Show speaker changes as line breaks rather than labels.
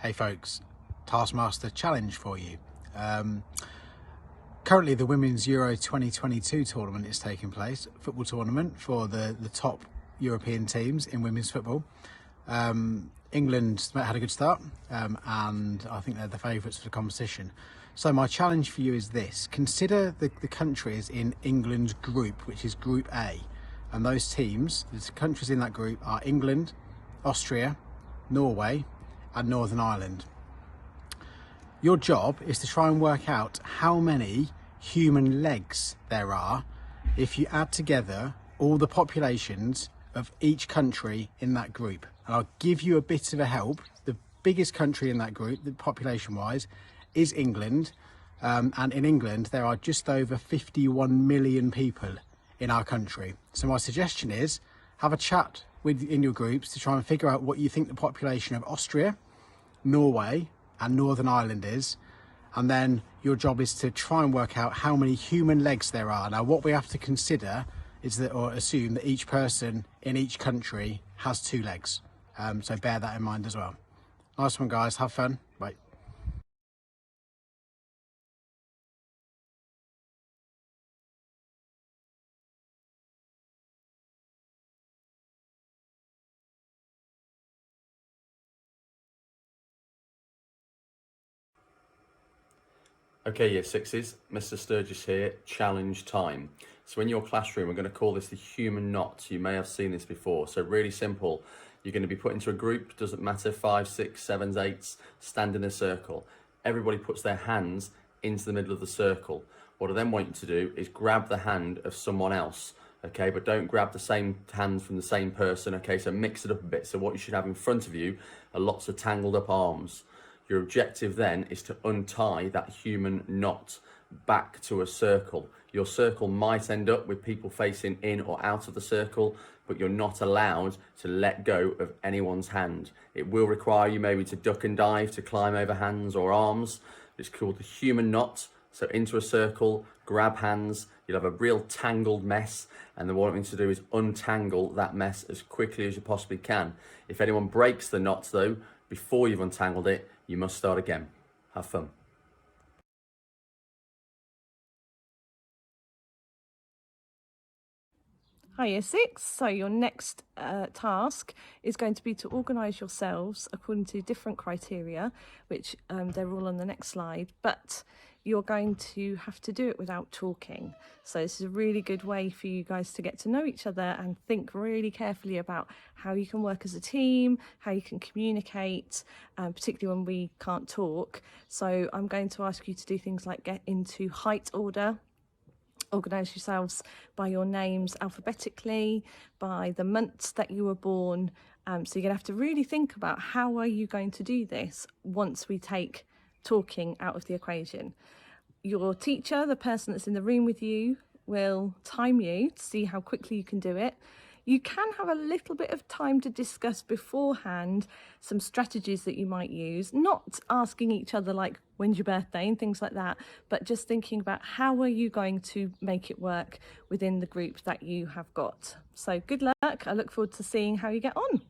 Hey folks, Taskmaster challenge for you. Currently the Women's Euro 2022 tournament is taking place, football tournament for the top European teams in women's football. England had a good start and I think they're the favourites for the competition. So my challenge for you is this: consider the countries in England's group, which is Group A, and those teams, the countries in that group are England, Austria, Norway and Northern Ireland. Your job is to try and work out how many human legs there are if you add together all the populations of each country in that group. And I'll give you a bit of a help. The biggest country in that group, the population wise, is England. And in England there are just over 51 million people in our country. So my suggestion is have a chat in your groups to try and figure out what you think the population of Austria, Norway and Northern Ireland is, and then your job is to try and work out how many human legs there are. Now what we have to consider is that, or assume that, each person in each country has 2 legs, so bear that in mind as well. Nice one guys, have fun, bye.
Okay, year sixes, Mr. Sturgis here, challenge time. So in your classroom, we're going to call this the human knot. You may have seen this before. So really simple. You're going to be put into a group, doesn't matter, 5, 6, 7, 8, stand in a circle. Everybody puts their hands into the middle of the circle. What I then want you to do is grab the hand of someone else. Okay, but don't grab the same hand from the same person. Okay, so mix it up a bit. So what you should have in front of you are lots of tangled up arms. Your objective then is to untie that human knot back to a circle. Your circle might end up with people facing in or out of the circle, but you're not allowed to let go of anyone's hand. It will require you maybe to duck and dive to climb over hands or arms. It's called the human knot. So into a circle, grab hands, you'll have a real tangled mess, and then what I want you to do is untangle that mess as quickly as you possibly can. If anyone breaks the knot though, before you've untangled it, you must start again. Have fun.
Hi Year 6, so your next task is going to be to organise yourselves according to different criteria, which they're all on the next slide, but you're going to have to do it without talking. So this is a really good way for you guys to get to know each other and think really carefully about how you can work as a team, how you can communicate, particularly when we can't talk. So I'm going to ask you to do things like get into height order, organise yourselves by your names alphabetically, by the months that you were born. So you're going to have to really think about how are you going to do this once we take talking out of the equation. Your teacher, the person that's in the room with you, will time you to see how quickly you can do it. You can have a little bit of time to discuss beforehand some strategies that you might use, not asking each other like, when's your birthday and things like that, but just thinking about how are you going to make it work within the group that you have got. So good luck. I look forward to seeing how you get on.